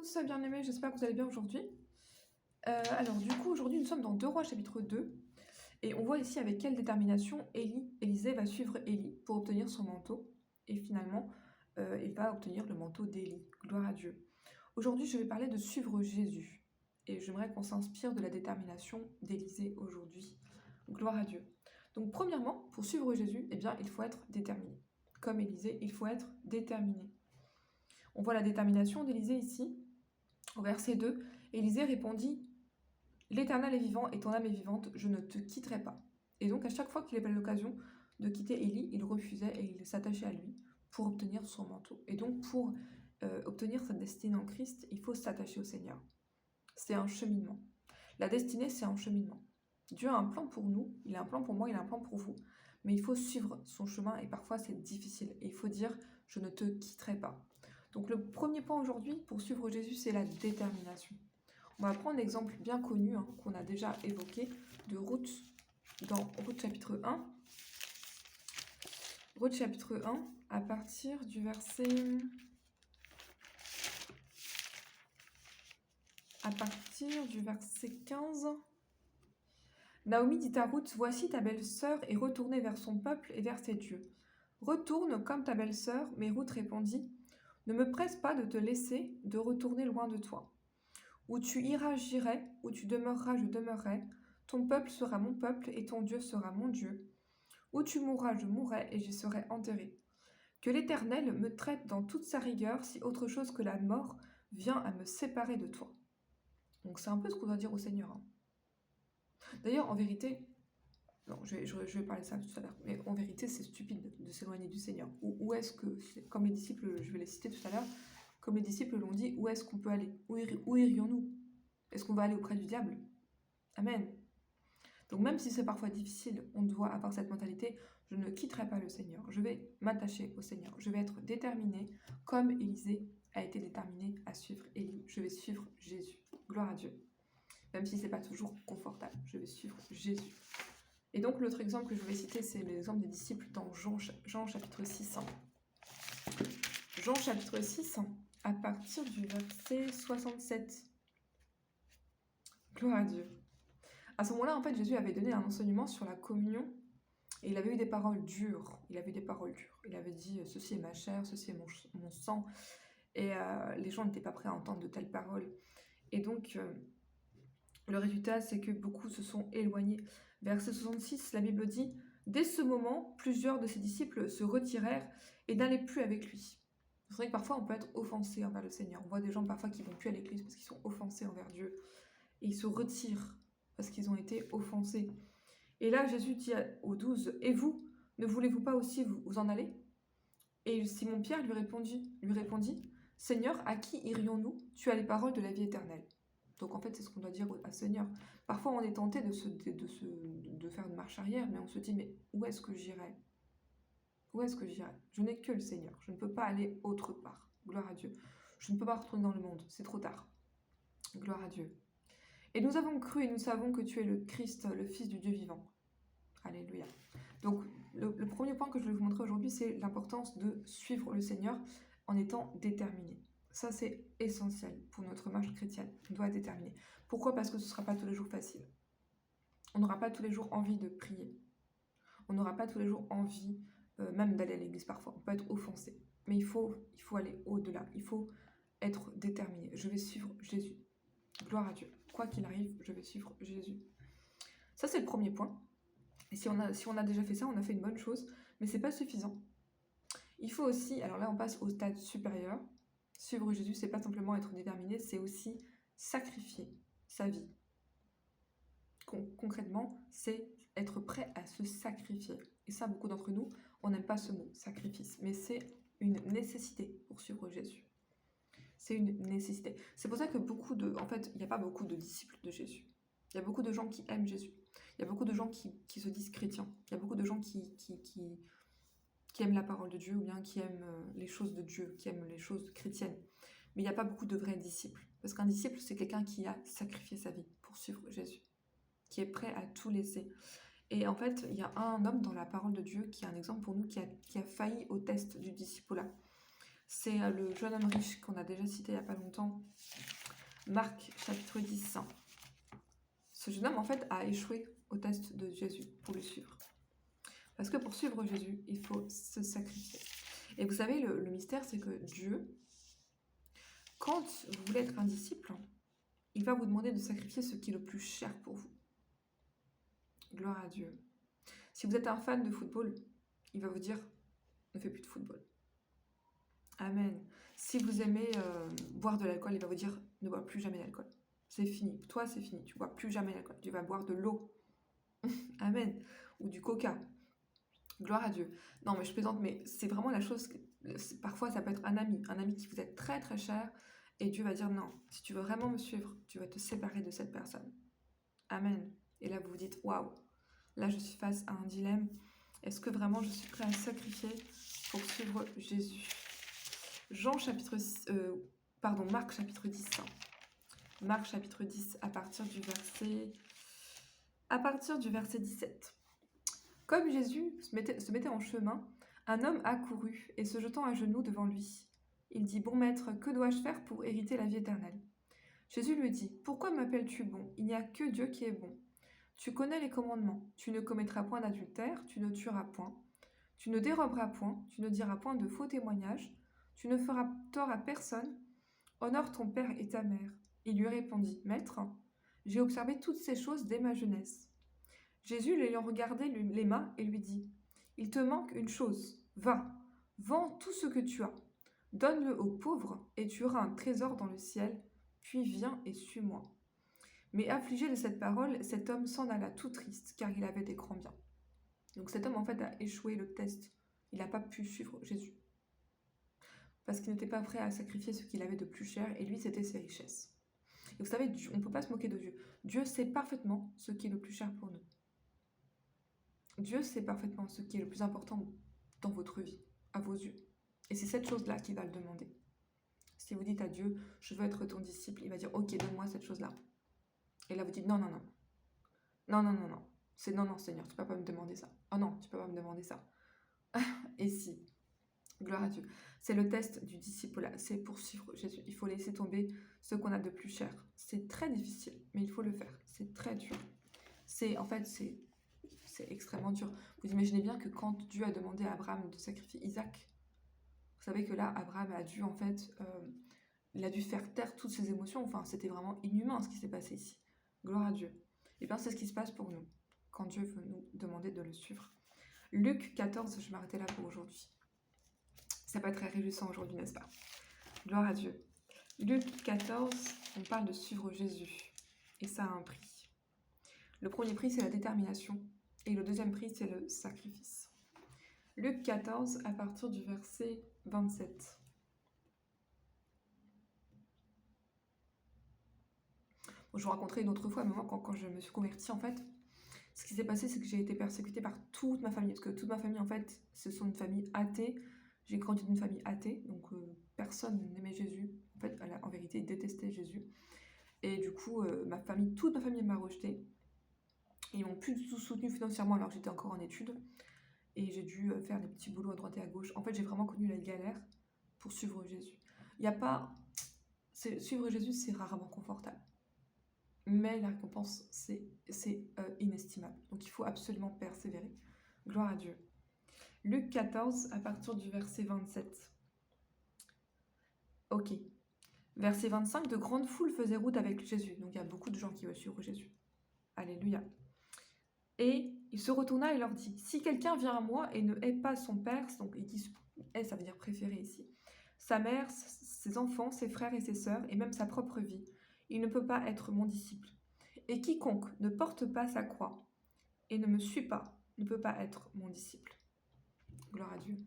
tous, bien-aimés, j'espère que vous allez bien aujourd'hui. Alors du coup, aujourd'hui, nous sommes dans 2 Rois chapitre 2, et on voit ici avec quelle détermination Élisée va suivre Élie pour obtenir son manteau, et finalement, il va obtenir le manteau d'Élie. Gloire à Dieu. Aujourd'hui, je vais parler de suivre Jésus, et j'aimerais qu'on s'inspire de la détermination d'Élisée aujourd'hui. Gloire à Dieu. Donc premièrement, pour suivre Jésus, eh bien, il faut être déterminé. Comme Élisée, il faut être déterminé. On voit la détermination d'Élisée ici. Au verset 2, Élisée répondit: L'Éternel est vivant et ton âme est vivante, je ne te quitterai pas. Et donc à chaque fois qu'il avait l'occasion de quitter Élie, il refusait et il s'attachait à lui pour obtenir son manteau. Et donc pour obtenir sa destinée en Christ, il faut s'attacher au Seigneur. C'est un cheminement. La destinée, c'est un cheminement. Dieu a un plan pour nous, il a un plan pour moi, il a un plan pour vous, mais il faut suivre son chemin et parfois c'est difficile. Et il faut dire: je ne te quitterai pas. Donc le premier point aujourd'hui pour suivre Jésus, c'est la détermination. On va prendre un exemple bien connu qu'on a déjà évoqué de Ruth dans Ruth chapitre 1. Ruth chapitre 1 à partir du verset 15. Naomi dit à Ruth: Voici ta belle-sœur est retournée vers son peuple et vers ses dieux. Retourne comme ta belle-sœur. Mais Ruth répondit: Ne me presse pas de te laisser, de retourner loin de toi. Où tu iras, j'irai, où tu demeureras, je demeurerai. Ton peuple sera mon peuple, et ton Dieu sera mon Dieu. Où tu mourras, je mourrai, et j'y serai enterré. Que l'Éternel me traite dans toute sa rigueur, si autre chose que la mort vient à me séparer de toi. Donc c'est un peu ce qu'on doit dire au Seigneur. D'ailleurs, en vérité, non, je vais parler de ça tout à l'heure, mais en vérité, c'est stupide de s'éloigner du Seigneur. Où est-ce que, comme les disciples, je vais les citer tout à l'heure, comme les disciples l'ont dit, où est-ce qu'on peut aller? Où irions-nous? Est-ce qu'on va aller auprès du diable? Amen. Donc même si c'est parfois difficile, on doit avoir cette mentalité: je ne quitterai pas le Seigneur, je vais m'attacher au Seigneur, je vais être déterminée, comme Élisée a été déterminée à suivre Élie. Je vais suivre Jésus. Gloire à Dieu. Même si c'est pas toujours confortable, je vais suivre Jésus. Et donc l'autre exemple que je vais citer, c'est l'exemple des disciples dans Jean chapitre 6. Jean chapitre 6, à partir du verset 67. Gloire à Dieu. À ce moment-là, en fait, Jésus avait donné un enseignement sur la communion, et il avait eu des paroles dures. Il avait dit: ceci est ma chair, ceci est mon sang. Et les gens n'étaient pas prêts à entendre de telles paroles. Et donc, le résultat, c'est que beaucoup se sont éloignés. Verset 66, la Bible dit: Dès ce moment, plusieurs de ses disciples se retirèrent et n'allaient plus avec lui. C'est vrai que parfois, on peut être offensé envers le Seigneur. On voit des gens parfois qui ne vont plus à l'église parce qu'ils sont offensés envers Dieu. Et ils se retirent parce qu'ils ont été offensés. Et là, Jésus dit aux 12: Et vous, ne voulez-vous pas aussi vous en aller? Et Simon-Pierre lui répondit: Seigneur, à qui irions-nous? Tu as les paroles de la vie éternelle. Donc en fait, c'est ce qu'on doit dire à Seigneur. Parfois, on est tenté de faire une marche arrière, mais on se dit: mais où est-ce que j'irai? Où est-ce que j'irai? Je n'ai que le Seigneur. Je ne peux pas aller autre part. Gloire à Dieu. Je ne peux pas retourner dans le monde. C'est trop tard. Gloire à Dieu. Et nous avons cru et nous savons que tu es le Christ, le Fils du Dieu vivant. Alléluia. Donc, le premier point que je vais vous montrer aujourd'hui, c'est l'importance de suivre le Seigneur en étant déterminé. Ça, c'est essentiel pour notre marche chrétienne. On doit être déterminé. Pourquoi? Parce que ce ne sera pas tous les jours facile. On n'aura pas tous les jours envie de prier. On n'aura pas tous les jours envie même d'aller à l'église parfois. On peut être offensé. Mais il faut aller au-delà. Il faut être déterminé. Je vais suivre Jésus. Gloire à Dieu. Quoi qu'il arrive, je vais suivre Jésus. Ça, c'est le premier point. Et si on a déjà fait ça, on a fait une bonne chose, mais c'est pas suffisant. Il faut aussi, alors là on passe au stade supérieur. Suivre Jésus, c'est pas simplement être déterminé, c'est aussi sacrifier sa vie. Concrètement, c'est être prêt à se sacrifier. Et ça, beaucoup d'entre nous, on n'aime pas ce mot, sacrifice, mais c'est une nécessité pour suivre Jésus. C'est une nécessité. C'est pour ça que en fait, il n'y a pas beaucoup de disciples de Jésus. Il y a beaucoup de gens qui aiment Jésus. Il y a beaucoup de gens qui se disent chrétiens. Il y a beaucoup de gens qui aiment la parole de Dieu ou bien qui aiment les choses de Dieu, qui aiment les choses chrétiennes. Mais il n'y a pas beaucoup de vrais disciples. Parce qu'un disciple, c'est quelqu'un qui a sacrifié sa vie pour suivre Jésus, qui est prêt à tout laisser. Et en fait, il y a un homme dans la parole de Dieu qui est un exemple pour nous, qui a failli au test du disciple-là. C'est le jeune homme riche qu'on a déjà cité il n'y a pas longtemps Marc, chapitre 10. Ce jeune homme, en fait, a échoué au test de Jésus pour le suivre. Parce que pour suivre Jésus, il faut se sacrifier. Et vous savez, le mystère, c'est que Dieu, quand vous voulez être un disciple, il va vous demander de sacrifier ce qui est le plus cher pour vous. Gloire à Dieu. Si vous êtes un fan de football, il va vous dire, ne fais plus de football. Amen. Si vous aimez boire de l'alcool, il va vous dire, ne bois plus jamais d'alcool. C'est fini. Toi, c'est fini. Tu ne bois plus jamais d'alcool. Tu vas boire de l'eau. Amen. Ou du coca. Gloire à Dieu. Non, mais je plaisante, mais c'est vraiment la chose. Parfois, ça peut être un ami qui vous est très très cher, et Dieu va dire non, si tu veux vraiment me suivre, tu vas te séparer de cette personne. Amen. Et là, vous vous dites waouh, là, je suis face à un dilemme. Est-ce que vraiment je suis prêt à sacrifier pour suivre Jésus? Marc chapitre 10. Marc chapitre 10, à partir du verset 17. Comme Jésus se mettait en chemin, un homme accourut et se jetant à genoux devant lui. Il dit, « Bon maître, que dois-je faire pour hériter la vie éternelle ?» Jésus lui dit, « Pourquoi m'appelles-tu bon? Il n'y a que Dieu qui est bon. Tu connais les commandements. Tu ne commettras point d'adultère, tu ne tueras point, tu ne déroberas point, tu ne diras point de faux témoignages, tu ne feras tort à personne, honore ton père et ta mère. » Il lui répondit, « Maître, j'ai observé toutes ces choses dès ma jeunesse. » Jésus l'ayant regardé les mains et lui dit, « Il te manque une chose. Va, vends tout ce que tu as, donne-le aux pauvres, et tu auras un trésor dans le ciel, puis viens et suis-moi. » Mais affligé de cette parole, cet homme s'en alla tout triste, car il avait des grands biens. Donc cet homme, en fait, a échoué le test. Il n'a pas pu suivre Jésus. Parce qu'il n'était pas prêt à sacrifier ce qu'il avait de plus cher, et lui, c'était ses richesses. Et vous savez, on ne peut pas se moquer de Dieu. Dieu sait parfaitement ce qui est le plus cher pour nous. Dieu sait parfaitement ce qui est le plus important dans votre vie, à vos yeux. Et c'est cette chose-là qu'il va le demander. Si vous dites à Dieu, je veux être ton disciple, il va dire, ok, donne-moi cette chose-là. Et là, vous dites, non, non, non. Non, non, non, non. C'est non, non, Seigneur, tu ne peux pas me demander ça. Oh non, tu ne peux pas me demander ça. Et si, gloire à Dieu. C'est le test du disciple, c'est pour suivre Jésus. Il faut laisser tomber ce qu'on a de plus cher. C'est très difficile, mais il faut le faire. C'est très dur. C'est extrêmement dur. Vous imaginez bien que quand Dieu a demandé à Abraham de sacrifier Isaac, vous savez que là, Abraham a dû, il a dû faire taire toutes ses émotions. Enfin, c'était vraiment inhumain ce qui s'est passé ici. Gloire à Dieu. Et bien, c'est ce qui se passe pour nous, quand Dieu veut nous demander de le suivre. Luc 14, je m'arrêtais là pour aujourd'hui. Ça peut être très réjouissant aujourd'hui, n'est-ce pas? Gloire à Dieu. Luc 14, on parle de suivre Jésus. Et ça a un prix. Le premier prix, c'est la détermination. Et le deuxième prix, c'est le sacrifice. Luc 14, à partir du verset 27. Bon, je vous raconterai une autre fois, mais moi, quand je me suis convertie, en fait, ce qui s'est passé, c'est que j'ai été persécutée par toute ma famille. Parce que toute ma famille, en fait, ce sont une famille athée. J'ai grandi dans une famille athée, donc personne n'aimait Jésus. En fait, en vérité, ils détestaient Jésus. Et du coup, toute ma famille m'a rejetée. Ils m'ont plus du tout soutenue financièrement alors que j'étais encore en études. Et j'ai dû faire des petits boulots à droite et à gauche. En fait, j'ai vraiment connu la galère pour suivre Jésus. Suivre Jésus, c'est rarement confortable. Mais la récompense, c'est inestimable. Donc, il faut absolument persévérer. Gloire à Dieu. Luc 14, à partir du verset 27. Ok. Verset 25, de grandes foules faisaient route avec Jésus. Donc, il y a beaucoup de gens qui veulent suivre Jésus. Alléluia. Et il se retourna et leur dit, « Si quelqu'un vient à moi et ne hait pas son père, » donc il dit « hait », ça veut dire préférer ici, « sa mère, ses enfants, ses frères et ses sœurs, et même sa propre vie, il ne peut pas être mon disciple. Et quiconque ne porte pas sa croix et ne me suit pas, ne peut pas être mon disciple. » Gloire à Dieu.